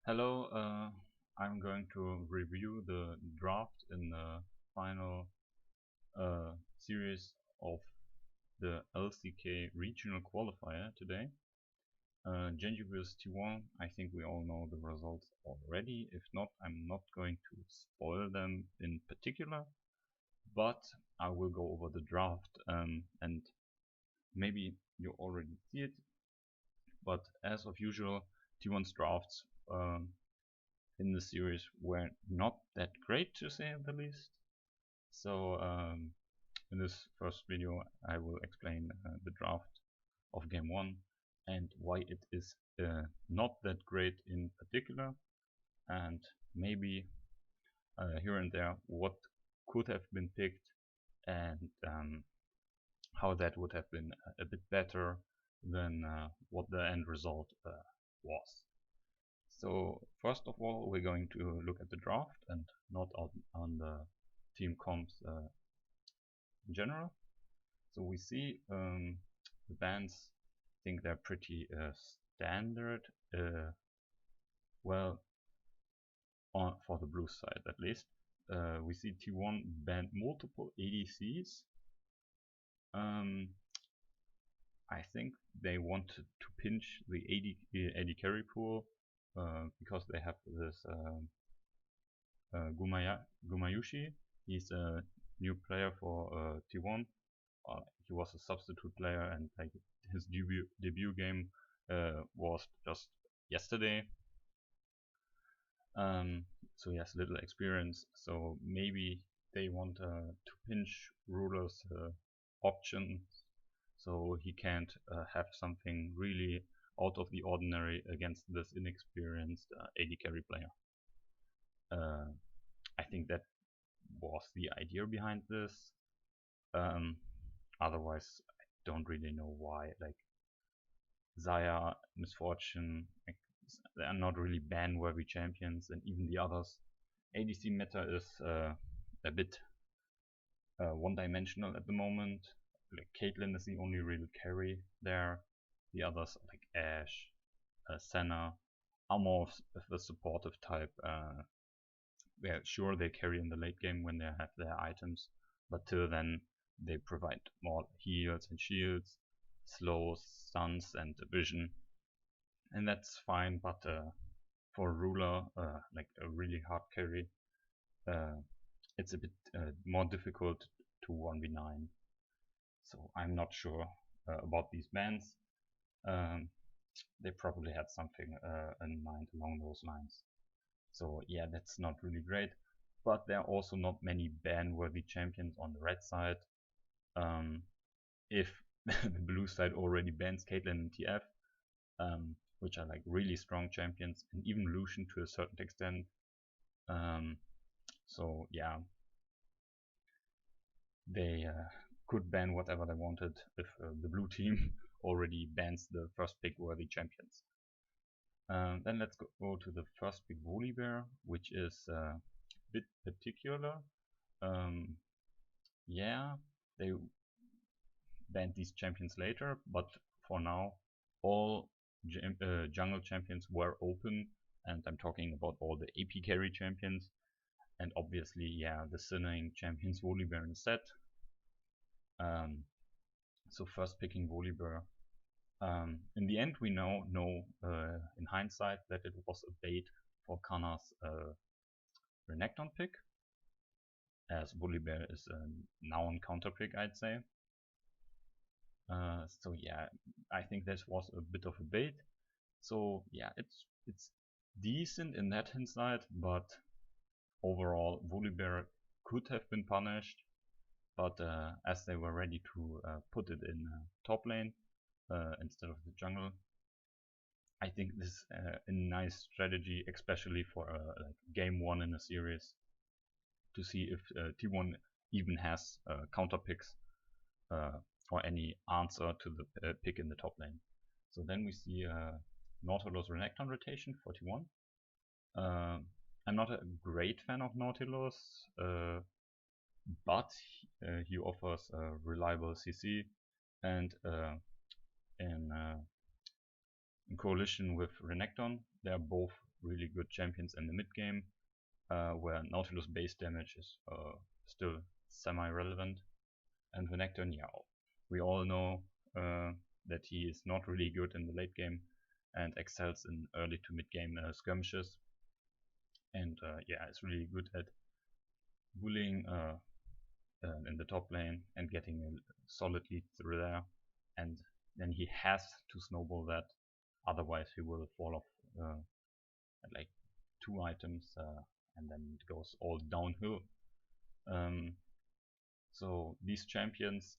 Hello, I'm going to review the draft in the final series of the LCK regional qualifier today. GenG vs T1, I think we all know the results already. If not, I'm not going to spoil them in particular, but I will go over the draft and maybe you already see it. But as of usual, T1's drafts in the series were not that great, to say the least. So in this first video I will explain the draft of game 1 and why it is not that great in particular, and maybe here and there what could have been picked, and how that would have been a bit better than what the end result was. So first of all, we're going to look at the draft and not on the team comps in general. So we see the bands, I think they're pretty standard. Well, for the blue side at least. We see T1 banned multiple ADCs. I think they wanted to pinch the AD carry pool because they have this Gumayushi. He's a new player for T1. He was a substitute player, and like his debut game was just yesterday. So he has little experience. So maybe they want to pinch Ruler's options, so he can't have something really out of the ordinary against this inexperienced AD carry player. I think that was the idea behind this. Otherwise, I don't really know why. Like Zaya, Misfortune, like, they are not really ban-worthy champions, and even the others. ADC meta is a bit one-dimensional at the moment. Like Caitlyn is the only real carry there. The others like Ashe, Senna are more of the supportive type. Yeah, sure, they carry in the late game when they have their items, but till then they provide more heals and shields, slows, stuns, and vision, and that's fine. But for Ruler, like a really hard carry, it's a bit more difficult to 1v9. So I'm not sure about these bans. They probably had something in mind along those lines. So yeah, that's not really great. But there are also not many ban-worthy champions on the red side. If the blue side already bans Caitlyn and TF, which are like really strong champions, and even Lucian to a certain extent. So yeah, they could ban whatever they wanted if the blue team already bans the first pick worthy champions. Then let's go to the first pick Volibear, which is a bit particular. Yeah, they banned these champions later, but for now all jungle champions were open, and I'm talking about all the AP carry champions, and obviously, yeah, the sinning champions Volibear instead. So first picking Volibear. In the end, we now know in hindsight that it was a bait for Kana's Renekton pick, as Volibear is a noun counter pick, I'd say. So yeah, I think this was a bit of a bait. So yeah, it's decent in that hindsight, but overall Volibear could have been punished. But as they were ready to put it in top lane instead of the jungle, I think this is a nice strategy, especially for like game 1 in a series, to see if T1 even has counter picks or any answer to the pick in the top lane. So then we see Nautilus Renekton rotation 41. I'm not a great fan of Nautilus, but he offers a reliable CC, and in in coalition with Renekton. They are both really good champions in the mid game, where Nautilus base damage is still semi-relevant. And Renekton, yeah, we all know that he is not really good in the late game and excels in early to mid game skirmishes. And yeah, is really good at bullying in the top lane and getting a solid lead through there. And then he has to snowball that, otherwise he will fall off at like 2 items and then it goes all downhill. So these champions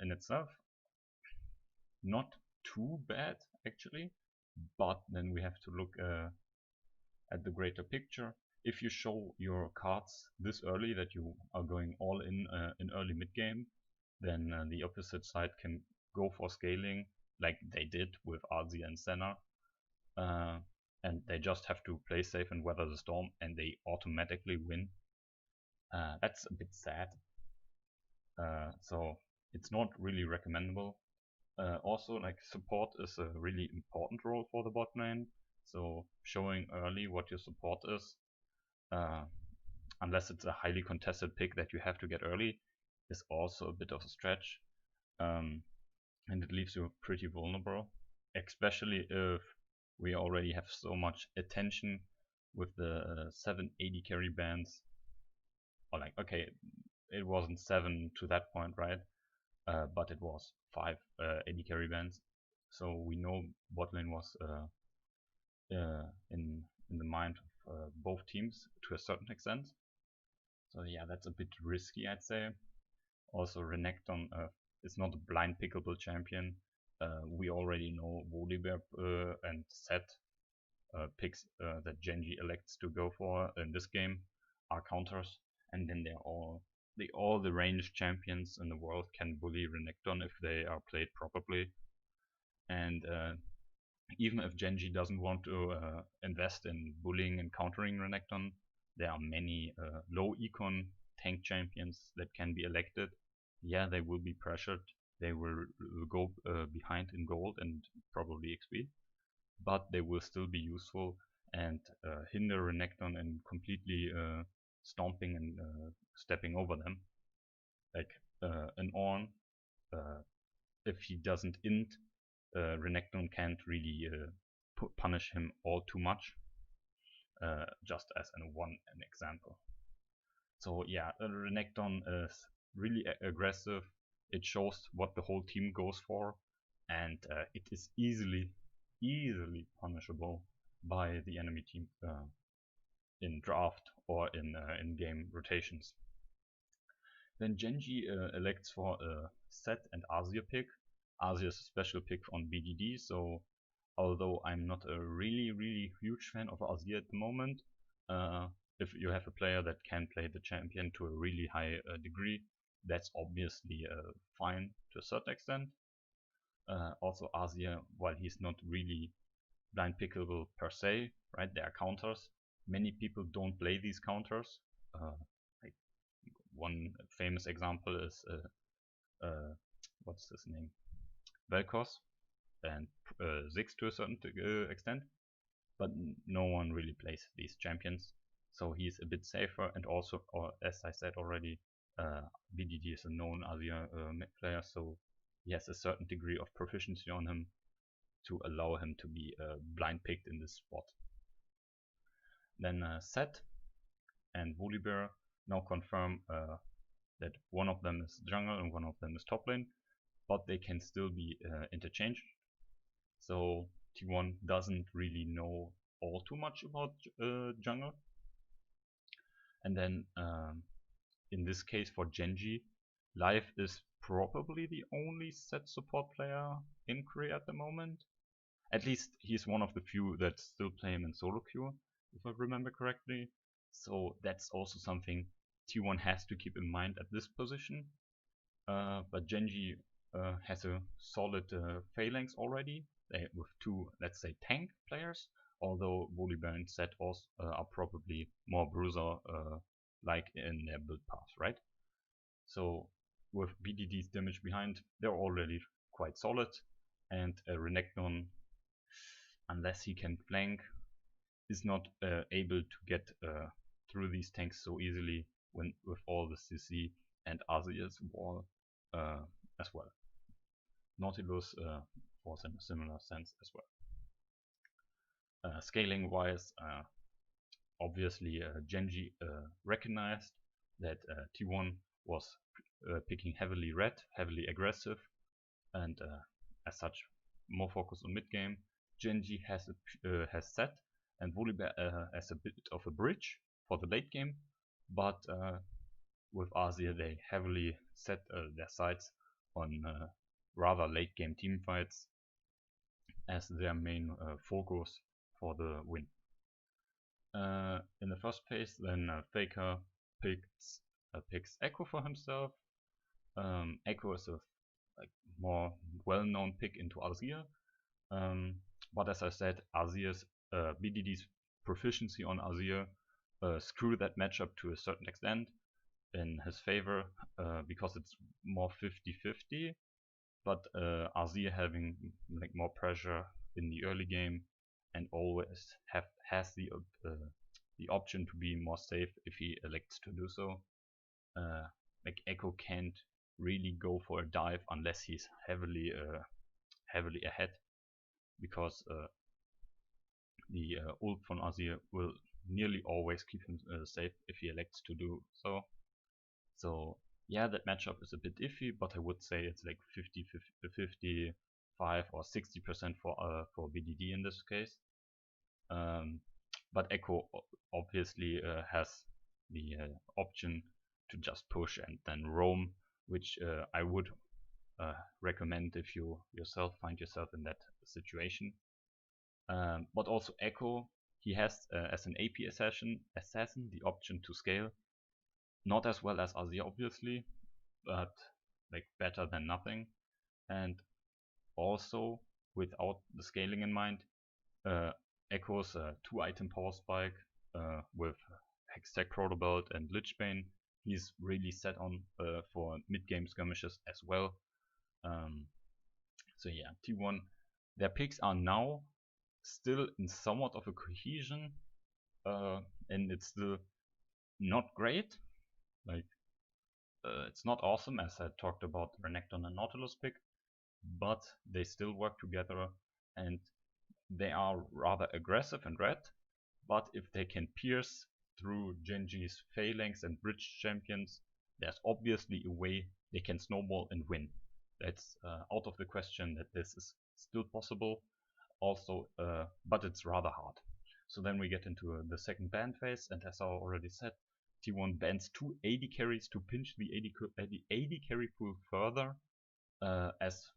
in itself, not too bad actually, but then we have to look at the greater picture. If you show your cards this early that you are going all in early mid game, then the opposite side can go for scaling like they did with Arzi and Senna, and they just have to play safe and weather the storm, and they automatically win. That's a bit sad. So it's not really recommendable. Also, like, support is a really important role for the bot lane. So showing early what your support is, unless it's a highly contested pick that you have to get early, is also a bit of a stretch. And it leaves you pretty vulnerable, especially if we already have so much attention with the 7 AD carry bans. Or like, okay, it wasn't 7 to that point, right? But it was 5 AD carry bans. So we know bot lane was in the mind of both teams to a certain extent. So yeah, that's a bit risky, I'd say. Also, Renekton is not a blind pickable champion. We already know Volibear and Set picks that GenG elects to go for in this game are counters, and then all the ranged champions in the world can bully Renekton if they are played properly. And even if GenG doesn't want to invest in bullying and countering Renekton, there are many low econ tank champions that can be elected. Yeah, they will be pressured. They will go behind in gold and probably XP, but they will still be useful and hinder Renekton in completely stomping and stepping over them. Like an Ornn, if he doesn't int, Renekton can't really punish him all too much. Just as an example. So yeah, Renekton is really aggressive. It shows what the whole team goes for, and it is easily punishable by the enemy team in draft or in game rotations. Then GenG elects for a Set and Azir pick. Azir is a special pick on BDD, so although I'm not a really huge fan of Azir at the moment, if you have a player that can play the champion to a really high degree, that's obviously fine to a certain extent. Also, Azir, while he's not really blind pickable per se, right? There are counters. Many people don't play these counters. Like one famous example is what's his name? Vel'Koz and Ziggs to a certain extent, but no one really plays these champions, so he's a bit safer. And also, as I said already, BDD is a known Azir player, so he has a certain degree of proficiency on him to allow him to be blind picked in this spot. Then Set and Volibear now confirm that one of them is jungle and one of them is top lane, but they can still be interchanged. So T1 doesn't really know all too much about jungle. And then in this case for GenG, Live is probably the only Set support player in Korea at the moment. At least he's one of the few that still play him in solo queue, if I remember correctly. So that's also something T1 has to keep in mind at this position. But GenG has a solid phalanx already, with 2, let's say, tank players, although Volibear and Set also are probably more bruiser like in their build path, right? So with BDD's damage behind, they're already quite solid, and Renekton unless he can flank, is not able to get through these tanks so easily when with all the CC and Azir's wall as well. Nautilus was in a similar sense as well. Scaling wise, obviously GenG recognized that T1 was picking heavily red, heavily aggressive, and as such more focused on mid game. GenG has set and Volibear as a bit of a bridge for the late game, but with Azir they heavily set their sights on rather late game team fights as their main focus for the win. In the first phase, then Faker picks Echo for himself. Echo is a more well-known pick into Azir, but as I said, Azir's BDD's proficiency on Azir screw that matchup to a certain extent in his favor because it's more 50-50, but Azir having more pressure in the early game and always has the option to be more safe if he elects to do so. Echo can't really go for a dive unless he's heavily ahead, because the ult from Azir will nearly always keep him safe if he elects to do so. So yeah, that matchup is a bit iffy, but I would say it's like 55 or 60% for BDD in this case. But Echo obviously has the option to just push and then roam, which I would recommend if you yourself find yourself in that situation. But also Echo, he has as an AP assassin the option to scale, not as well as Azir obviously, but better than nothing. And also without the scaling in mind, Echo's 2-item power spike with Hextech Protobelt and Lichbane, he's really set on for mid-game skirmishes as well. So yeah, T1, their picks are now still in somewhat of a cohesion, and it's still not great. It's not awesome, as I talked about Renekton and Nautilus pick, but they still work together and they are rather aggressive and red. But if they can pierce through GenG's phalanx and bridge champions, there's obviously a way they can snowball and win. That's out of the question that this is still possible. Also, but it's rather hard. So then we get into the second ban phase, and as I already said, T1 bans 2 AD carries to pinch the AD carry pool further, as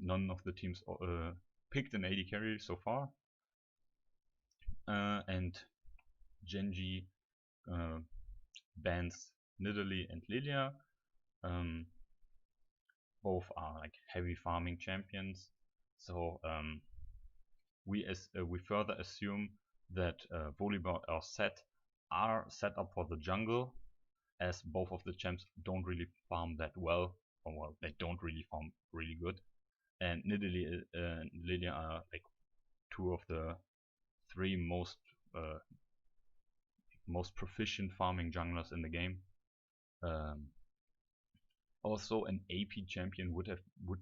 none of the teams picked an AD carry so far. And GenG bans Nidalee and Lilia. Both are heavy farming champions, so we further assume that Volibear or Set are set up for the jungle, as both of the champs don't really farm that well, or well, they don't really farm really good, and Nidalee and Lilia are two of the 3 most proficient farming junglers in the game. Also, an AP champion would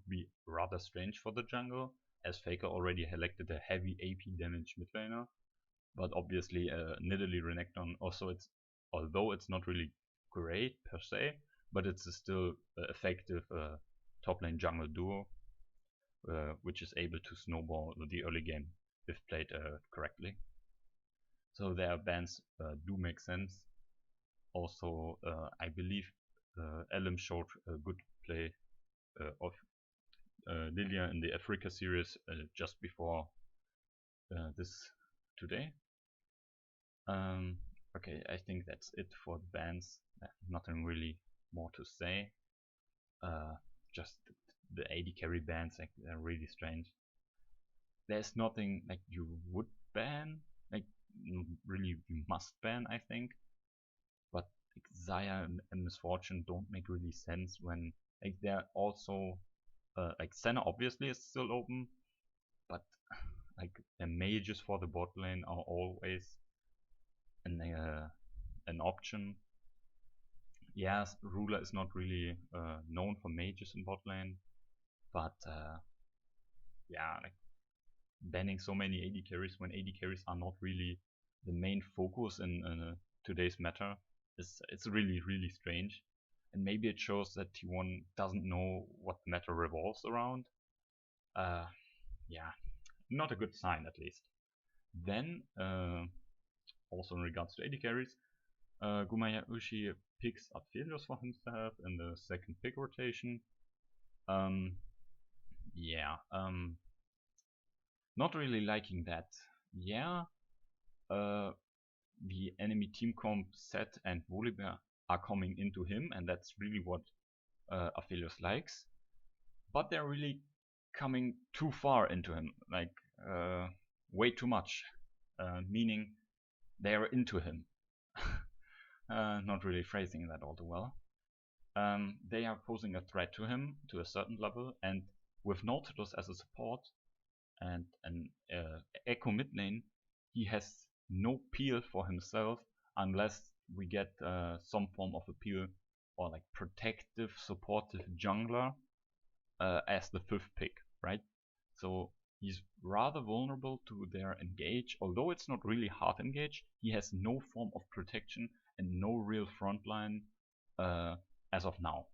be rather strange for the jungle, as Faker already elected a heavy AP damage mid laner. But obviously, Nidalee Renekton also, although it's not really great per se, but it's a still effective top lane jungle duo, which is able to snowball the early game if played correctly. So their bans do make sense. Also, I believe Elim showed a good play of Lilia in the Africa series just before this today. Okay, I think that's it for the bans. Nothing really more to say. Just the AD carry bans, they're really strange. There's nothing you would ban, really you must ban, I think. But Xayah and Misfortune don't make really sense when they're also Senna obviously is still open, but like the mages for the bot lane are always an option. Yes, Ruler is not really known for mages in bot lane, but yeah, like banning so many AD carries when AD carries are not really the main focus in today's meta it's really strange, and maybe it shows that T1 doesn't know what the meta revolves around. Yeah, not a good sign at least. Then also in regards to AD carries, Gumayushi picks up Aphelios for himself in the second pick rotation. Yeah, not really liking that. Yeah, the enemy team comp Set and Volibear are coming into him, and that's really what Aphelios likes. But they're really coming too far into him, like way too much, meaning they're into him. Not really phrasing that all too well. They are posing a threat to him to a certain level, and with Nautilus as a support and an Echo mid lane, he has no peel for himself unless we get some form of appeal or like protective, supportive jungler as the fifth pick, right? So he's rather vulnerable to their engage, although it's not really hard engage. He has no form of protection and no real frontline as of now.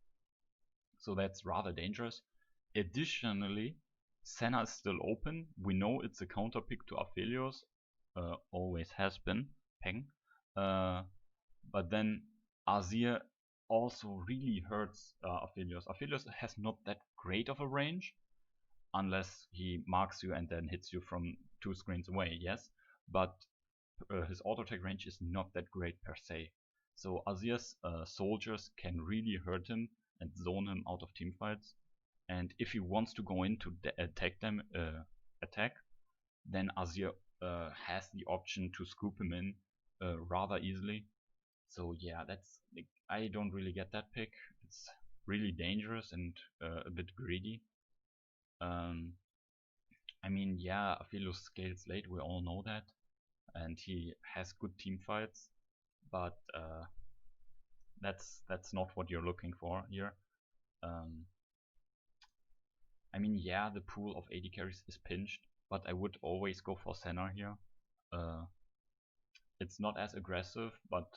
So that's rather dangerous. Additionally, Senna is still open. We know it's a counter pick to Aphelios, always has been, Peng. But then Azir also really hurts Aphelios. Aphelios has not that great of a range, unless he marks you and then hits you from 2 screens away, yes. But his auto attack range is not that great per se. So Azir's soldiers can really hurt him and zone him out of teamfights. And if he wants to go in to attack, then Azir has the option to scoop him in rather easily. So yeah, that's like, I don't really get that pick. It's really dangerous and a bit greedy. I mean, yeah, Aphelios scales late, we all know that, and he has good team fights, but that's not what you're looking for here. I mean, yeah, the pool of AD carries is pinched, but I would always go for Senna here. It's not as aggressive, but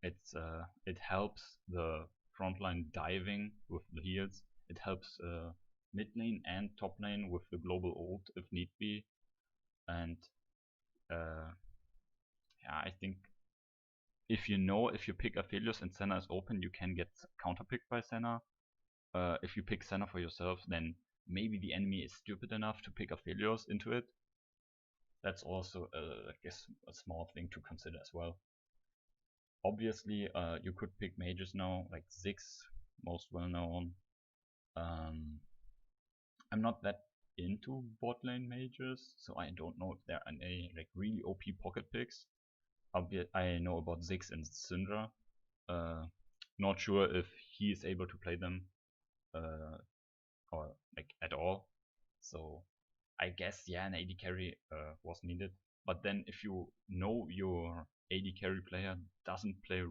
it helps the frontline diving with the heals. It helps mid lane and top lane with the global ult if need be, and yeah, I think if you pick Aphelios and Senna is open, you can get counterpicked by Senna. If you pick Senna for yourself, then maybe the enemy is stupid enough to pick Aphelios into it. That's also, I guess, a small thing to consider as well. Obviously, you could pick mages now, like Ziggs, most well known. I'm not that into bot lane mages, so I don't know if there are any like really OP pocket picks. I know about Ziggs and Syndra. Not sure if he is able to play them or like at all. So I guess yeah, an AD carry was needed. But then if you know your AD carry player doesn't play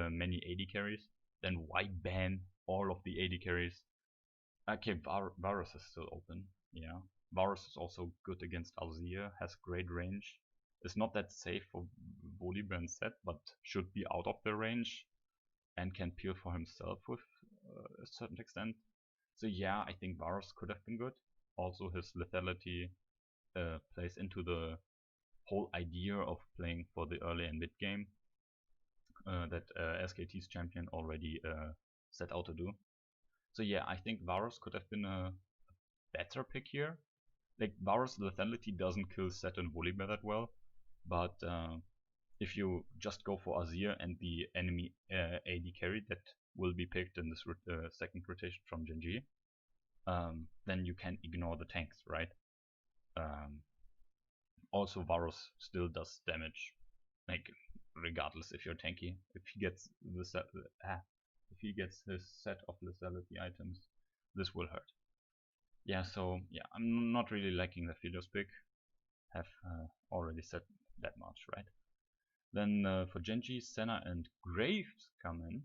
many AD carries, then why ban all of the AD carries? Okay, Varus is still open. Yeah, Varus is also good against Azir, has great range. It's not that safe for Volibear and Set, but should be out of the range and can peel for himself with a certain extent. So yeah, I think Varus could have been good. Also his lethality plays into the whole idea of playing for the early and mid game that SKT's champion already set out to do. So yeah, I think Varus could have been a better pick here. Like Varus lethality doesn't kill Set and Volibear that well, but if you just go for Azir and the enemy AD carry that will be picked in this second rotation from GenG, then you can ignore the tanks, right? Also, Varus still does damage, like regardless if you're tanky. If he gets the if he gets his set of lethality items, this will hurt. Yeah, so yeah, I'm not really liking the Aphelios pick. have already said that much, right? Then for GenG, Senna and Graves come in.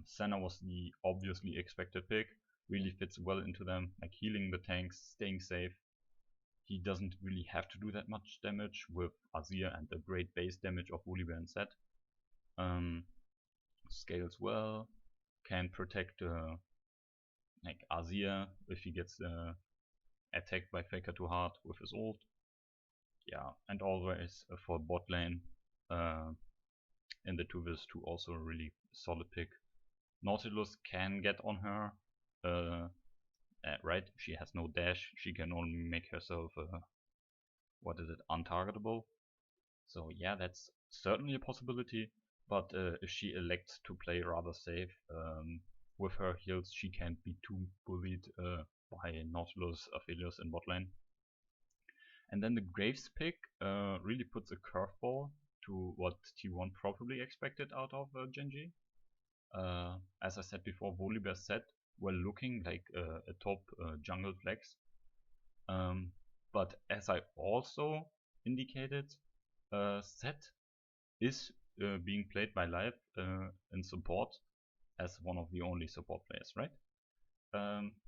Senna was the obviously expected pick, really fits well into them, like healing the tanks, staying safe. He doesn't really have to do that much damage with Azir and the great base damage of Volibear and Set. Scales well, can protect like Azir if he gets attacked by Faker too hard with his ult. Yeah, and always for bot lane in the 2vs2 also a really solid pick. Nautilus can get on her, right? She has no dash, she can only make herself, what is it, untargetable. So yeah, that's certainly a possibility, but if she elects to play rather safe, with her heals she can't be too bullied by Nautilus, Aphelios in bot lane. And then the Graves pick really puts a curveball to what T1 probably expected out of GenG. As I said before, Volibear Set were looking like a top jungle flex. But as I also indicated, Set is being played by Live in support as one of the only support players, right?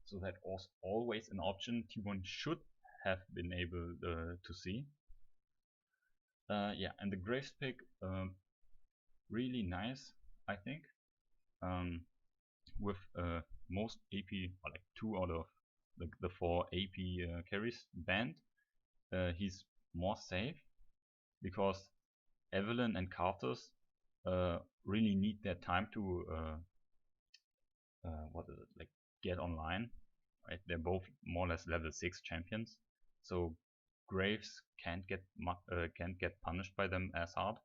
So that was always an option T1 should have been able to see. Yeah, and the Graves pick, really nice, I think. With most AP, or like 2 out of the 4 AP carries banned, he's more safe because Evelynn and Karthus really need their time to what is it, like get online, right? They're both more or less level 6 champions, so Graves can't get punished by them as hard.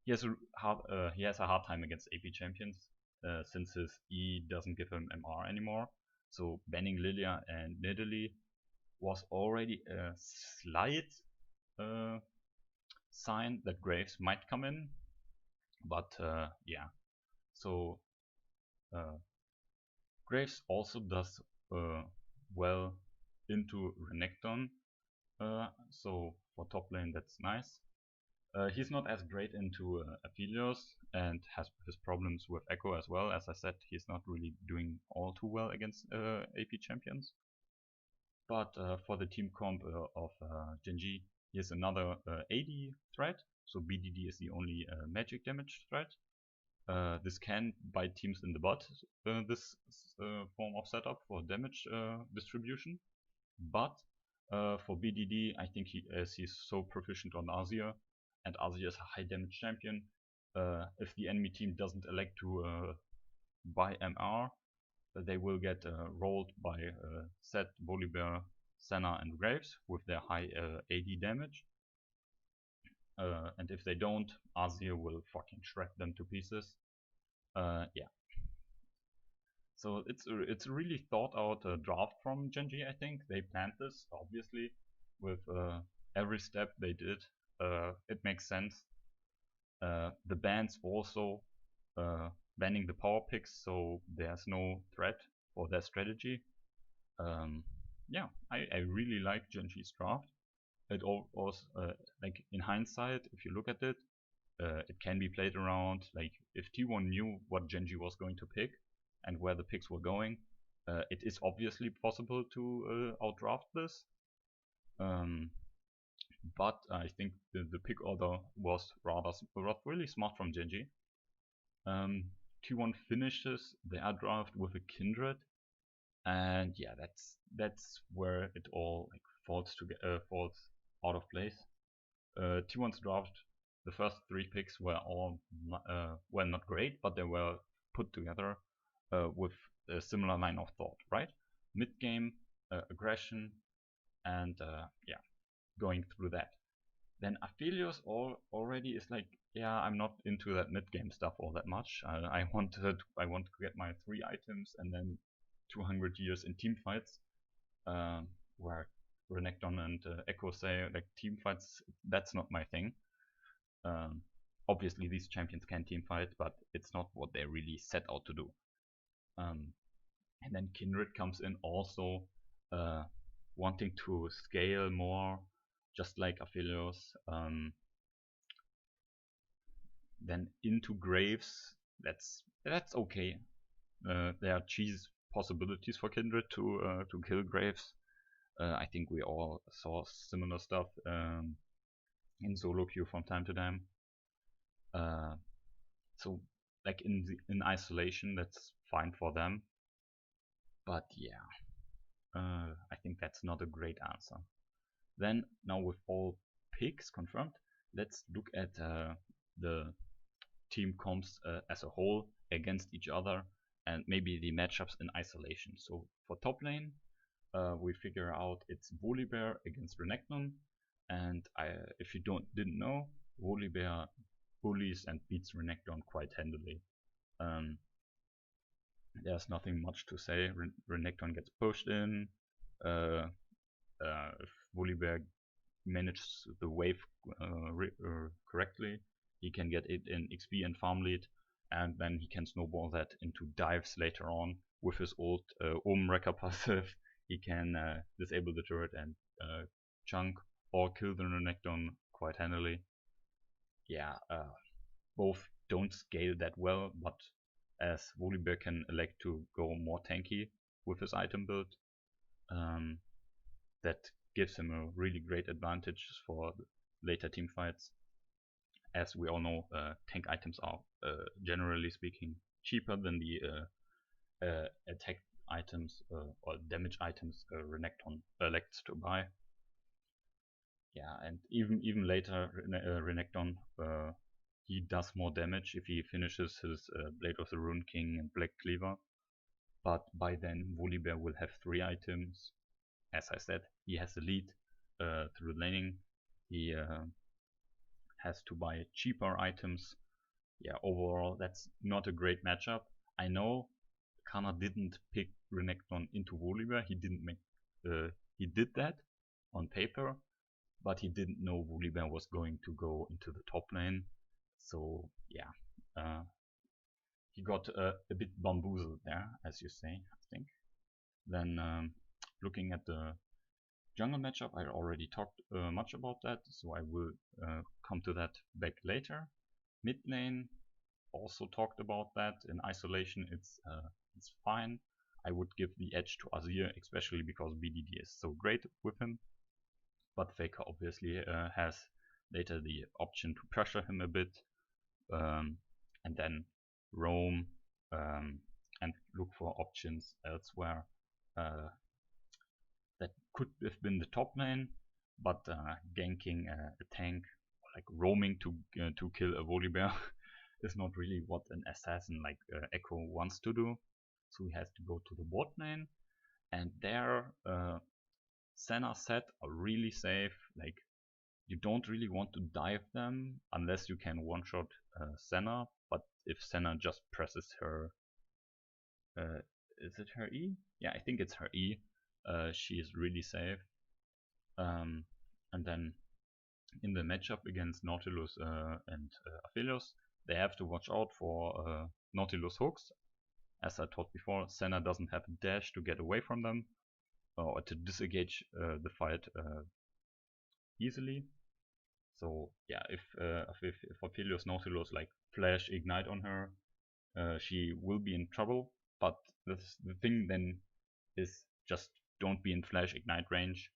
He has a hard time against AP champions since his E doesn't give him MR anymore. So banning Lilia and Nidalee was already a slight sign that Graves might come in, but yeah. So Graves also does well into Renekton, so for top lane that's nice. He's not as great into Aphelios and has his problems with Echo as well. As I said, he's not really doing all too well against AP champions. But for the team comp of GenG, here's another AD threat. So BDD is the only magic damage threat. This can bite teams in the butt, this form of setup for damage distribution. But for BDD, I think as he's so proficient on Azir, and Azir is a high damage champion, if the enemy team doesn't elect to buy MR, they will get rolled by Set, Volibear, Senna and Graves with their high AD damage. And if they don't, Azir will fucking shred them to pieces. Yeah. So it's a really thought out draft from GenG, I think. They planned this, obviously, with every step they did. It makes sense. The bans also banning the power picks, so there's no threat for their strategy. Yeah, I really like GenG's draft. It was like in hindsight, if you look at it, it can be played around. Like if T1 knew what GenG was going to pick and where the picks were going, it is obviously possible to outdraft this. But I think the pick order was really smart from GenG. T1 finishes their draft with a Kindred, and yeah, that's where it all like falls out of place. T1's draft, the first 3 picks were all well, not great, but they were put together with a similar line of thought, right? Mid game aggression, and yeah, going through that. Then Aphelios already is like, yeah, I'm not into that mid game stuff all that much. I want to get my 3 items and then 200 years in team fights, where Renekton and Echo say like team fights, that's not my thing. Obviously these champions can team fight, but it's not what they really set out to do. And then Kindred comes in also wanting to scale more, just like Aphelios. Then into Graves, that's okay. There are cheese possibilities for Kindred to kill Graves. I think we all saw similar stuff in solo queue from time to time. So like in isolation, that's fine for them. But yeah, I think that's not a great answer. Then now with all picks confirmed, let's look at the team comps as a whole against each other and maybe the matchups in isolation. So for top lane, we figure out it's Volibear against Renekton, and if you didn't know, Volibear bullies and beats Renekton quite handily. There's nothing much to say. Renekton gets pushed in. If Volibear manages the wave correctly, he can get it in XP and farm lead, and then he can snowball that into dives later on with his old Omen Wrecker passive. He can disable the turret and chunk or kill the Renekton quite handily. Yeah, both don't scale that well, but as Volibear can elect to go more tanky with his item build, that gives him a really great advantage for later team fights. As we all know, tank items are generally speaking cheaper than the attack items or damage items Renekton elects to buy. Yeah, and even later Renekton he does more damage if he finishes his Blade of the Rune King and Black Cleaver. But by then Volibear will have 3 items. As I said, he has the lead through laning. He has to buy cheaper items. Yeah, overall that's not a great matchup. I know Kana didn't pick Renekton into Volibear. He did that on paper, but he didn't know Volibear was going to go into the top lane. So yeah, he got a bit bamboozled there, as you say, I think. Then looking at the jungle matchup, I already talked much about that, so I will come to that back later. Mid lane, also talked about that. In isolation, it's fine. I would give the edge to Azir, especially because BDD is so great with him. But Faker obviously has later the option to pressure him a bit, and then roam and look for options elsewhere. That could have been the top lane, but ganking a tank, or like roaming to kill a Volibear is not really what an assassin like Echo wants to do. So he has to go to the bot lane, and there Senna set are really safe. Like you don't really want to dive them unless you can one-shot Senna, but if Senna just presses her, is it her E? Yeah, I think it's her E. She is really safe. And then in the matchup against Nautilus and Aphelios, they have to watch out for Nautilus hooks. As I taught before, Senna doesn't have a dash to get away from them or to disengage the fight easily. So yeah, if Aphelios Nautilus like flash ignite on her, she will be in trouble. But the thing then is just don't be in flash ignite range.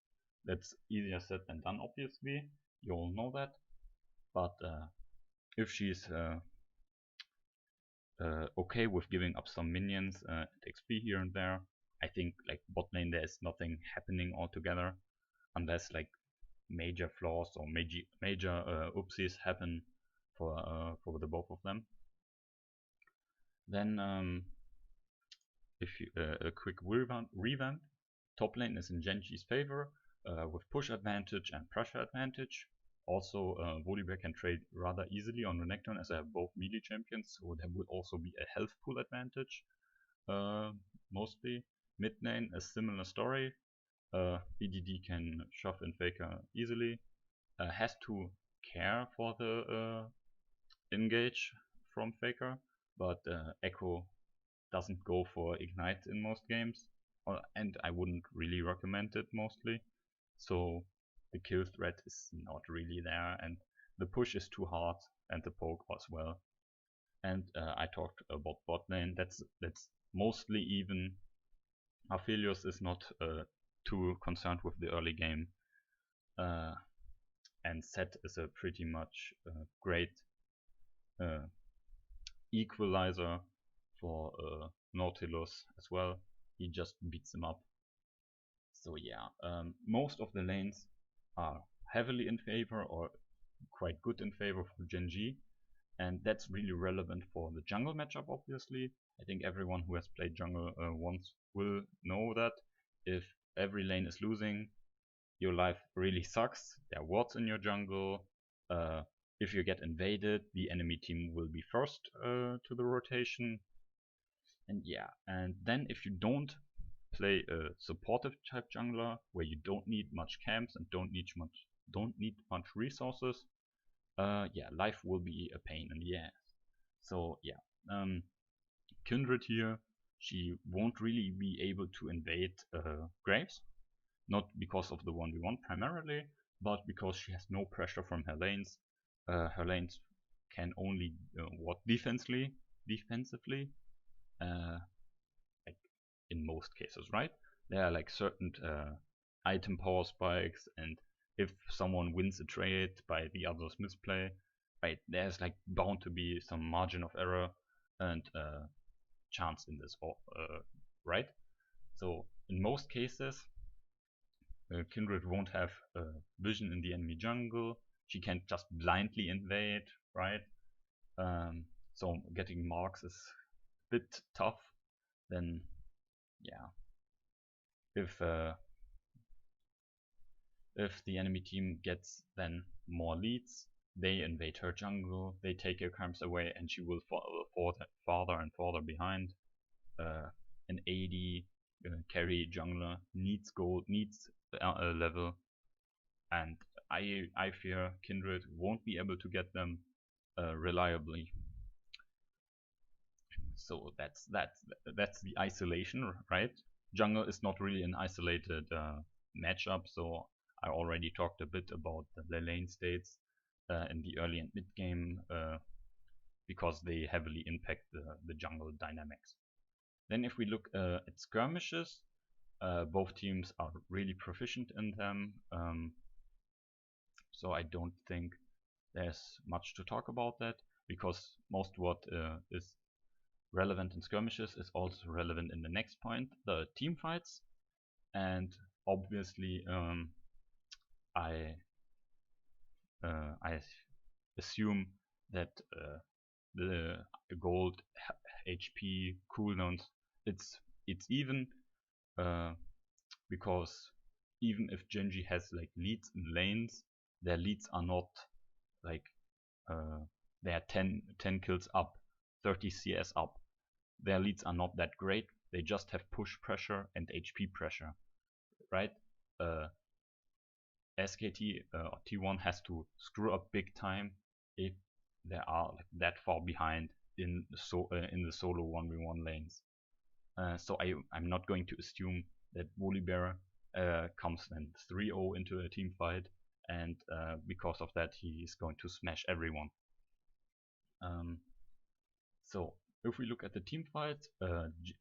That's easier said than done, obviously. You all know that. But if she's okay with giving up some minions and XP here and there, I think like bot lane there is nothing happening altogether, unless like major flaws or major oopsies happen for the both of them. Then if you, a quick revamp, top lane is in GenG's favor with push advantage and pressure advantage. Also, Volibear can trade rather easily on Renekton as they have both melee champions, so there will also be a health pool advantage. Mostly. Mid lane, a similar story. BDD can shove in Faker easily. Has to care for the engage from Faker, but Echo doesn't go for Ignite in most games, and I wouldn't really recommend it mostly. So the kill threat is not really there, and the push is too hard, and the poke as well. And I talked about bot lane. That's mostly even. Aphelios is not too concerned with the early game, and Set is a pretty much great equalizer for Nautilus as well. He just beats him up. So yeah, most of the lanes are heavily in favor or quite good in favor for GenG, and that's really relevant for the jungle matchup. Obviously, I think everyone who has played jungle once will know that if every lane is losing, your life really sucks. There are wards in your jungle. If you get invaded, the enemy team will be first to the rotation. And yeah, and then if you don't play a supportive type jungler where you don't need much camps and don't need much resources, yeah, life will be a pain in the ass. So yeah, Kindred here, she won't really be able to invade Graves, not because of the 1v1 primarily, but because she has no pressure from her lanes. Her lanes can only ward defensively, like in most cases, right? There are like certain item power spikes, and if someone wins a trade by the other's misplay, right, there's like bound to be some margin of error and chance in this, right? So in most cases, Kindred won't have vision in the enemy jungle. She can't just blindly invade, right? So getting marks is a bit tough. Then, yeah, if the enemy team gets then more leads, they invade her jungle, they take her camps away, and she will fall farther and farther behind. An AD carry jungler needs gold, needs level, and I fear Kindred won't be able to get them reliably. So that's the isolation, right? Jungle is not really an isolated matchup, so I already talked a bit about the lane states in the early and mid game because they heavily impact the jungle dynamics. Then if we look at skirmishes, both teams are really proficient in them, so I don't think there's much to talk about that, because most what is relevant in skirmishes is also relevant in the next point, the team fights. And obviously I assume that the gold HP cooldowns, it's even because even if GenG has like leads in lanes, their leads are not like they are 10 kills up, 30 CS up. Their leads are not that great. They just have push pressure and HP pressure, right? SKT or T1 has to screw up big time if they are like that far behind in the solo 1v1 lanes. So I'm not going to assume that Volibear comes then 3-0 into a team fight, and because of that he is going to smash everyone. So if we look at the team fight,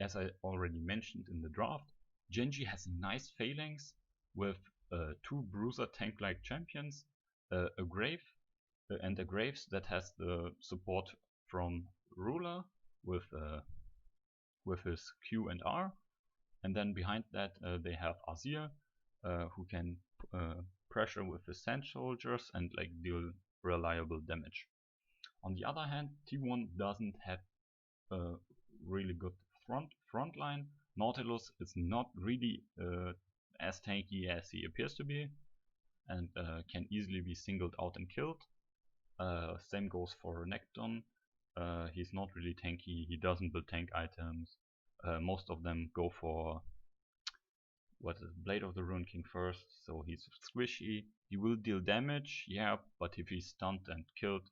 as I already mentioned in the draft, GenG has nice phalanx with 2 bruiser tank-like champions, a Grave, and a Graves that has the support from Ruler with his Q and R, and then behind that they have Azir, who can pressure with his Sand Soldiers and like deal reliable damage. On the other hand, T1 doesn't have a really good front line. Nautilus is not really as tanky as he appears to be, and can easily be singled out and killed. Same goes for Necton. He's not really tanky, he doesn't build tank items. Most of them go for Blade of the Ruined King first, so he's squishy. He will deal damage, yeah, but if he's stunned and killed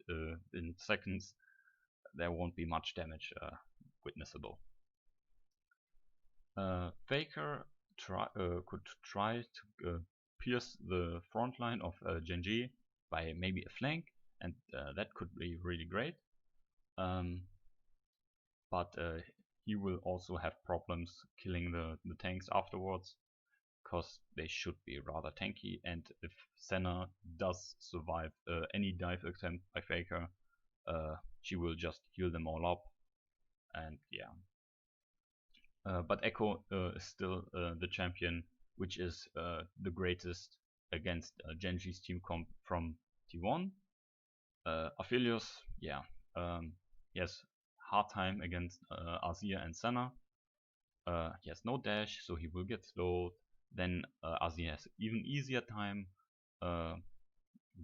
in seconds, there won't be much damage witnessable. Faker could try to pierce the front line of GenG by maybe a flank, and that could be really great. But he will also have problems killing the tanks afterwards, because they should be rather tanky, and if Senna does survive any dive attempt by Faker, she will just heal them all up, and yeah. But Echo is still the champion, which is the greatest against GenG's team comp from T1. Aphelios, yeah, he has hard time against Azir and Senna. He has no dash, so he will get slowed. Then Azir has even easier time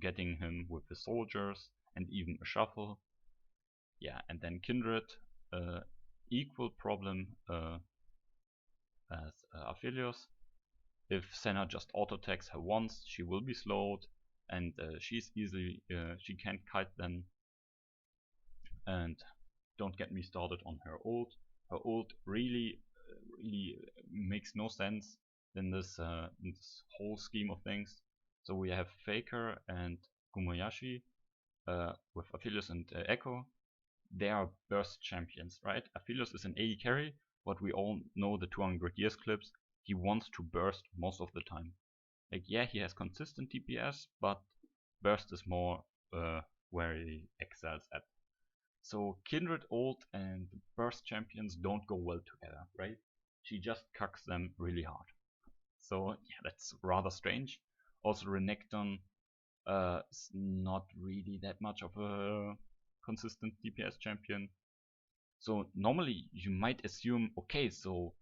getting him with the soldiers and even a shuffle. Yeah, and then Kindred, equal problem as Aphelios. If Senna just auto attacks her once, she will be slowed, and she can't kite them. And don't get me started on her ult. Her ult really makes no sense in this whole scheme of things. So we have Faker and Gumoyashi with Aphelios and Echo. They are burst champions, right? Aphelios is an AD carry, but we all know the 200 years clips. He wants to burst most of the time. Like, yeah, he has consistent DPS, but burst is more where he excels at. So Kindred ult and burst champions don't go well together, right? She just cucks them really hard. So yeah, that's rather strange. Also Renekton is not really that much of a consistent DPS champion. So normally you might assume, okay, so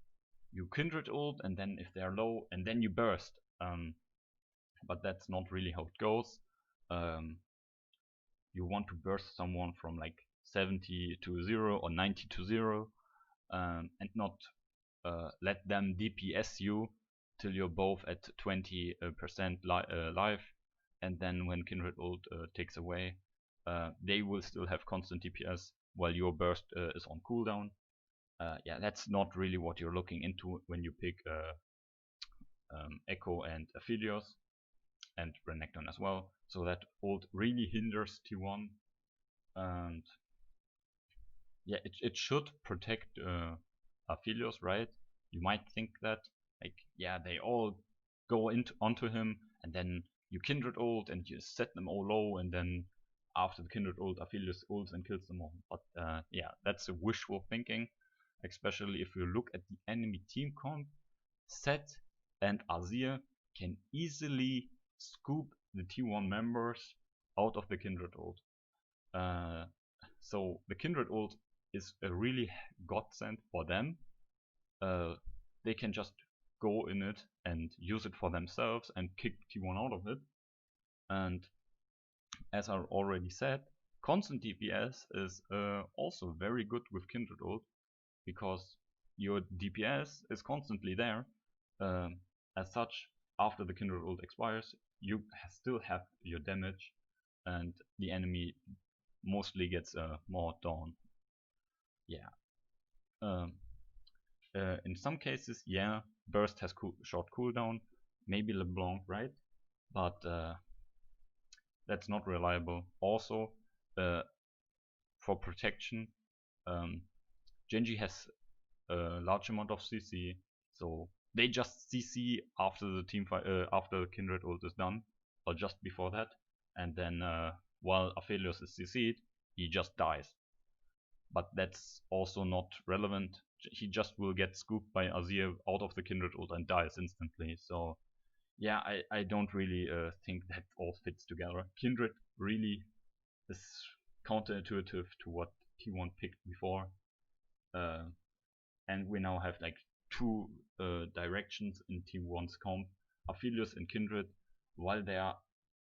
you Kindred ult and then if they're low and then you burst. But that's not really how it goes. You want to burst someone from like 70 to 0 or 90 to 0 and not let them DPS you till you're both at 20% life, and then when Kindred ult takes away, they will still have constant DPS while your burst is on cooldown. Yeah, that's not really what you're looking into when you pick Echo and Aphelios and Renekton as well. So that ult really hinders T1, and yeah, it should protect Aphelios, right? You might think that, like, yeah, they all go onto him, and then you Kindred ult and you set them all low, and then after the Kindred ult, Aphelios ults and kills them all. But yeah, that's a wishful thinking, especially if you look at the enemy team comp. Set and Azir can easily scoop the T1 members out of the Kindred ult. So the Kindred ult is a really godsend for them. They can just go in it and use it for themselves and kick T1 out of it. And as I already said, constant DPS is also very good with Kindred ult, because your DPS is constantly there. As such, after the Kindred ult expires, you still have your damage, and the enemy mostly gets more down. Yeah. In some cases, yeah, burst has short cooldown, maybe LeBlanc, right? But that's not reliable. Also, for protection, GenG has a large amount of CC, so they just CC after the team fight, after Kindred ult is done, or just before that, and then while Aphelios is CC'd, he just dies. But that's also not relevant. He just will get scooped by Azir out of the Kindred ult and dies instantly. So yeah, I don't really think that all fits together. Kindred really is counterintuitive to what T1 picked before. And we now have like two directions in T1's comp. Aphelios and Kindred, while they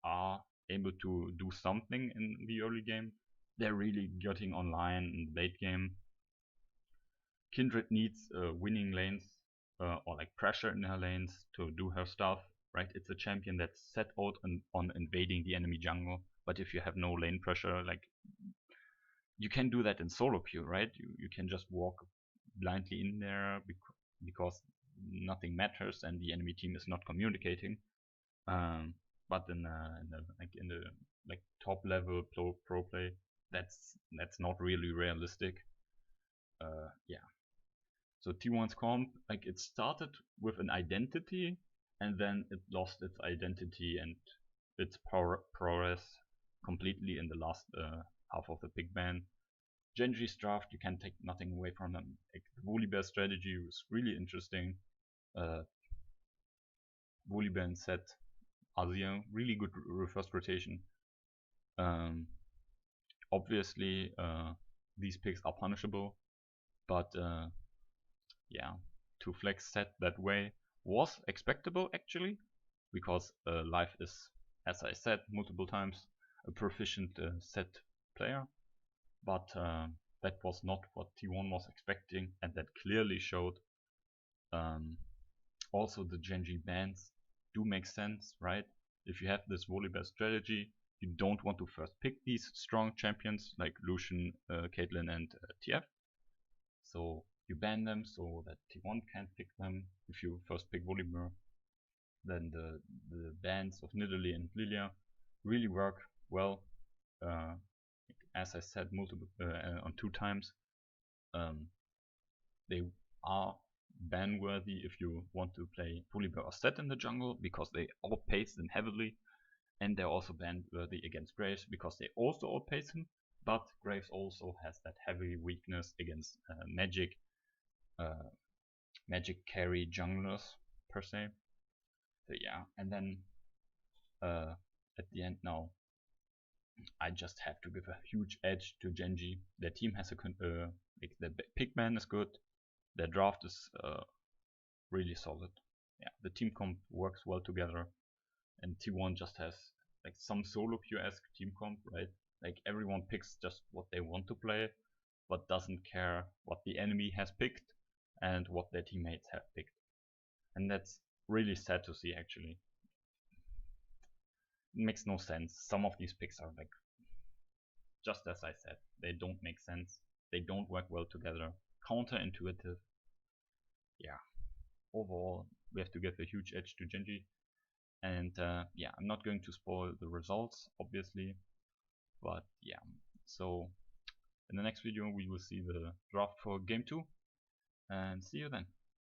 are able to do something in the early game, they're really getting online in the late game. Kindred needs winning lanes or like pressure in her lanes to do her stuff, right? It's a champion that's set out on invading the enemy jungle, but if you have no lane pressure, like, you can do that in solo queue, right? You can just walk blindly in there because nothing matters and the enemy team is not communicating. But in the like top level pro play, that's not really realistic. Yeah. So T1's comp, like, it started with an identity, and then it lost its identity and its prowess completely in the last half of the pick ban. GenG's draft, you can take nothing away from them. Like, the Volibear strategy was really interesting. Volibear and set Azir, really good first rotation. Obviously, these picks are punishable, but yeah, to flex set that way was expectable actually, because Life is, as I said multiple times, a proficient set player, but that was not what T1 was expecting, and that clearly showed. Also, the GenG bans do make sense, right? If you have this Volibear strategy, you don't want to first pick these strong champions like Lucian, Caitlyn, and TF. So you ban them so that T1 can't pick them. If you first pick Volibear, then the bans of Nidalee and Lilia really work well. As I said multiple on 2 times, they are ban worthy if you want to play Volibear or Set in the jungle, because they outpace them heavily, and they're also ban worthy against Graves because they also outpace him, but Graves also has that heavy weakness against magic carry junglers per se. So yeah, and then at the end now, I just have to give a huge edge to GenG. Their team has like, the pickman is good, their draft is really solid. Yeah, the team comp works well together, and T1 just has like some solo queue-esque team comp, right? Like, everyone picks just what they want to play, but doesn't care what the enemy has picked and what their teammates have picked. And that's really sad to see, actually. It makes no sense. Some of these picks are like, just as I said, they don't make sense. They don't work well together. Counterintuitive. Yeah. Overall, we have to give a huge edge to GenG. And yeah, I'm not going to spoil the results, obviously. But yeah, so in the next video we will see the draft for game 2. And see you then.